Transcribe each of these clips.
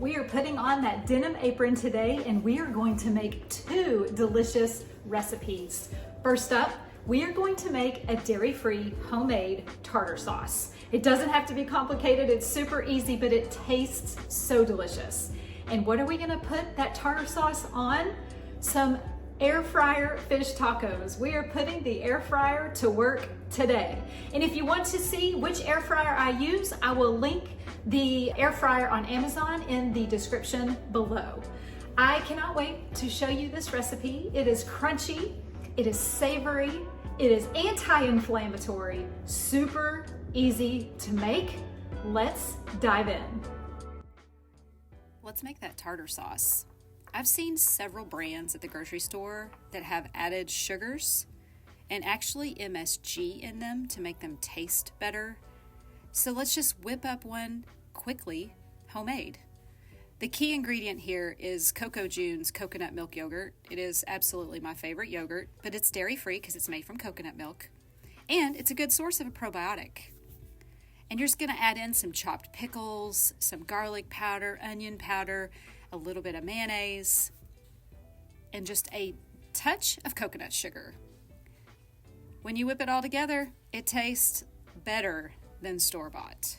We are putting on that denim apron today and we are going to make 2 delicious recipes. First up, we are going to make a dairy-free homemade tartar sauce. It doesn't have to be complicated, it's super easy, but it tastes so delicious. And what are we gonna put that tartar sauce on? Some air fryer fish tacos. We are putting the air fryer to work today. And if you want to see which air fryer I use, I will link the air fryer on Amazon in the description below. I cannot wait to show you this recipe. It is crunchy, it is savory, it is anti-inflammatory, super easy to make. Let's dive in. Let's make that tartar sauce. I've seen several brands at the grocery store that have added sugars and actually MSG in them to make them taste better. So let's just whip up one quickly, homemade. The key ingredient here is CocoJune's coconut milk yogurt. It is absolutely my favorite yogurt, but it's dairy-free because it's made from coconut milk. And it's a good source of a probiotic. And you're just gonna add in some chopped pickles, some garlic powder, onion powder, a little bit of mayonnaise, and just a touch of coconut sugar. When you whip it all together, it tastes better than store-bought.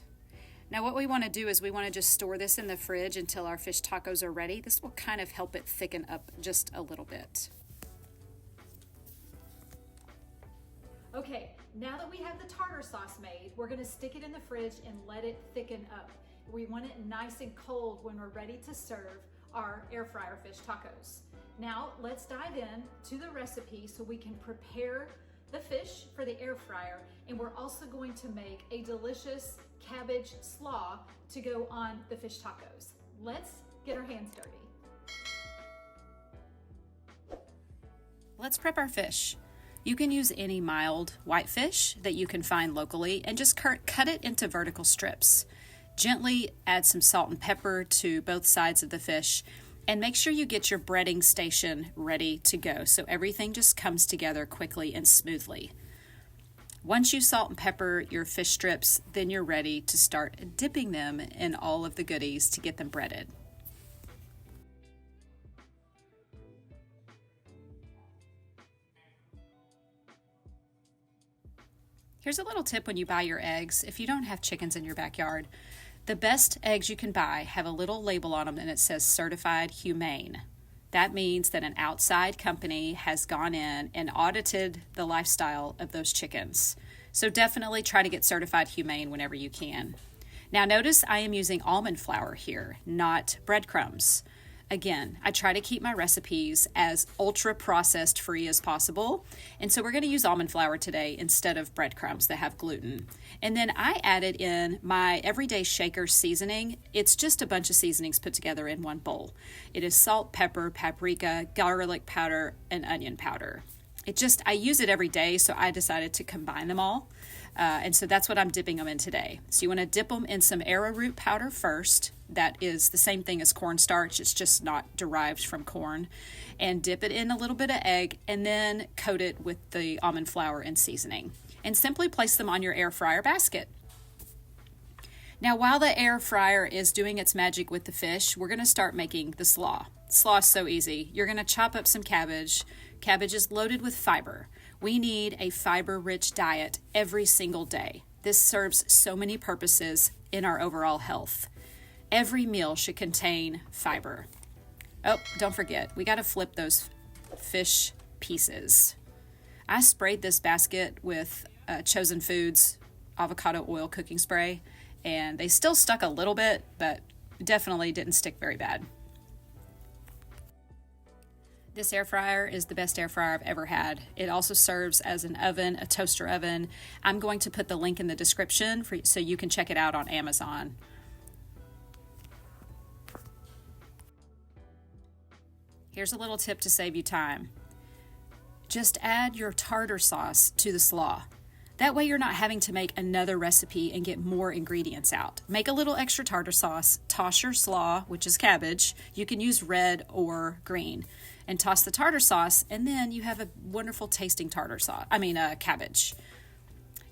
Now what we want to do is we want to just store this in the fridge until our fish tacos are ready. This will kind of help it thicken up just a little bit. Okay, now that we have the tartar sauce made, we're gonna stick it in the fridge and let it thicken up. We want it nice and cold when we're ready to serve our air fryer fish tacos. Now let's dive in to the recipe so we can prepare the fish for the air fryer, and we're also going to make a delicious cabbage slaw to go on the fish tacos. Let's get our hands dirty. Let's prep our fish. You can use any mild white fish that you can find locally and just cut it into vertical strips. Gently add some salt and pepper to both sides of the fish and make sure you get your breading station ready to go so everything just comes together quickly and smoothly. Once you salt and pepper your fish strips, then you're ready to start dipping them in all of the goodies to get them breaded. Here's a little tip when you buy your eggs. If you don't have chickens in your backyard, the best eggs you can buy have a little label on them and it says certified humane. That means that an outside company has gone in and audited the lifestyle of those chickens. So definitely try to get certified humane whenever you can. Now notice I am using almond flour here, not breadcrumbs. Again, I try to keep my recipes as ultra processed free as possible. And so we're going to use almond flour today instead of breadcrumbs that have gluten. And then I added in my everyday shaker seasoning. It's just a bunch of seasonings put together in one bowl. It is salt, pepper, paprika, garlic powder, and onion powder. I use it every day, so I decided to combine them all. And so that's what I'm dipping them in today. So you want to dip them in some arrowroot powder first. That is the same thing as cornstarch. It's just not derived from corn. And dip it in a little bit of egg and then coat it with the almond flour and seasoning. And simply place them on your air fryer basket. Now while the air fryer is doing its magic with the fish, we're going to start making the slaw. Slaw is so easy. You're going to chop up some cabbage. Cabbage is loaded with fiber. We need a fiber-rich diet every single day. This serves so many purposes in our overall health. Every meal should contain fiber. Oh, don't forget, we got to flip those fish pieces. I sprayed this basket with Chosen Foods avocado oil cooking spray, and they still stuck a little bit, but definitely didn't stick very bad. This air fryer is the best air fryer I've ever had. It also serves as an oven, a toaster oven. I'm going to put the link in the description so you can check it out on Amazon. Here's a little tip to save you time. Just add your tartar sauce to the slaw. That way you're not having to make another recipe and get more ingredients out. Make a little extra tartar sauce, toss your slaw, which is cabbage. You can use red or green. And toss the tartar sauce, and then you have a wonderful tasting cabbage.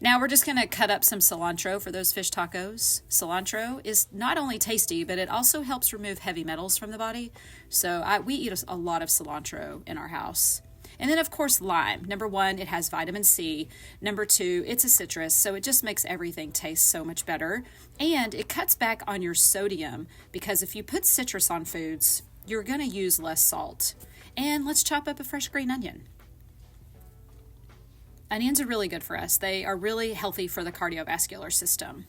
Now we're just going to cut up some cilantro for those fish tacos. Cilantro is not only tasty, but it also helps remove heavy metals from the body. So we eat a lot of cilantro in our house. And then, of course, lime. Number one, it has vitamin C. Number two, it's a citrus, so it just makes everything taste so much better. And it cuts back on your sodium, because if you put citrus on foods, you're going to use less salt. And let's chop up a fresh green onion. Onions are really good for us. They are really healthy for the cardiovascular system.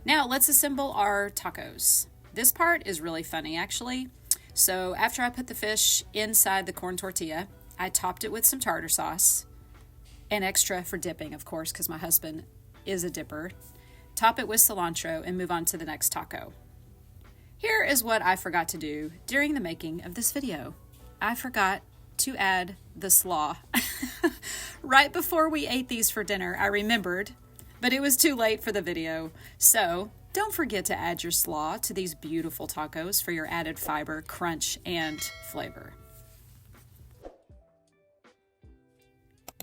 Now let's assemble our tacos. This part is really funny, actually. So after I put the fish inside the corn tortilla, I topped it with some tartar sauce, an extra for dipping, of course, because my husband is a dipper. Top it with cilantro and move on to the next taco. Here is what I forgot to do during the making of this video. I forgot to add the slaw. Right before we ate these for dinner, I remembered, but it was too late for the video. So don't forget to add your slaw to these beautiful tacos for your added fiber, crunch, and flavor.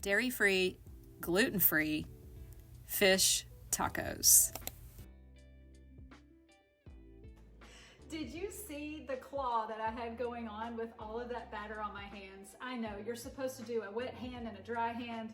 Dairy-free, gluten-free fish tacos. Did you see the claw that I had going on with all of that batter on my hands? I know, you're supposed to do a wet hand and a dry hand.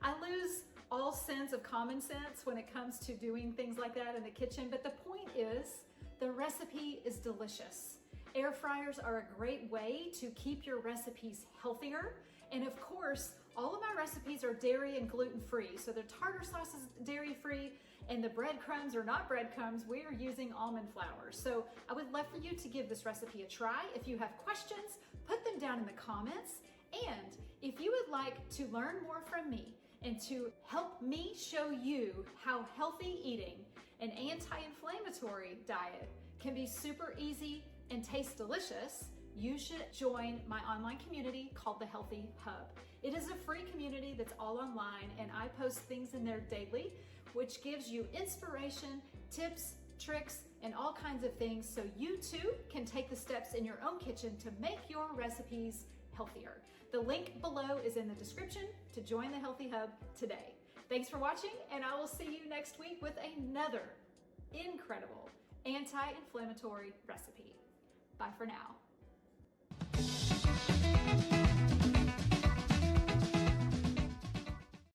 I lose all sense of common sense when it comes to doing things like that in the kitchen, but the point is, the recipe is delicious. Air fryers are a great way to keep your recipes healthier. And of course, all of my recipes are dairy and gluten-free. So the tartar sauce is dairy-free, and the breadcrumbs are not breadcrumbs. We are using almond flour. So I would love for you to give this recipe a try. If you have questions, put them down in the comments. And if you would like to learn more from me and to help me show you how healthy eating an anti-inflammatory diet can be super easy and taste delicious, you should join my online community called the Healthy Hub. It is a free community that's all online, and I post things in there daily, which gives you inspiration, tips, tricks, and all kinds of things so you too can take the steps in your own kitchen to make your recipes healthier. The link below is in the description to join the Healthy Hub today. Thanks for watching, and I will see you next week with another incredible anti-inflammatory recipe. Bye for now.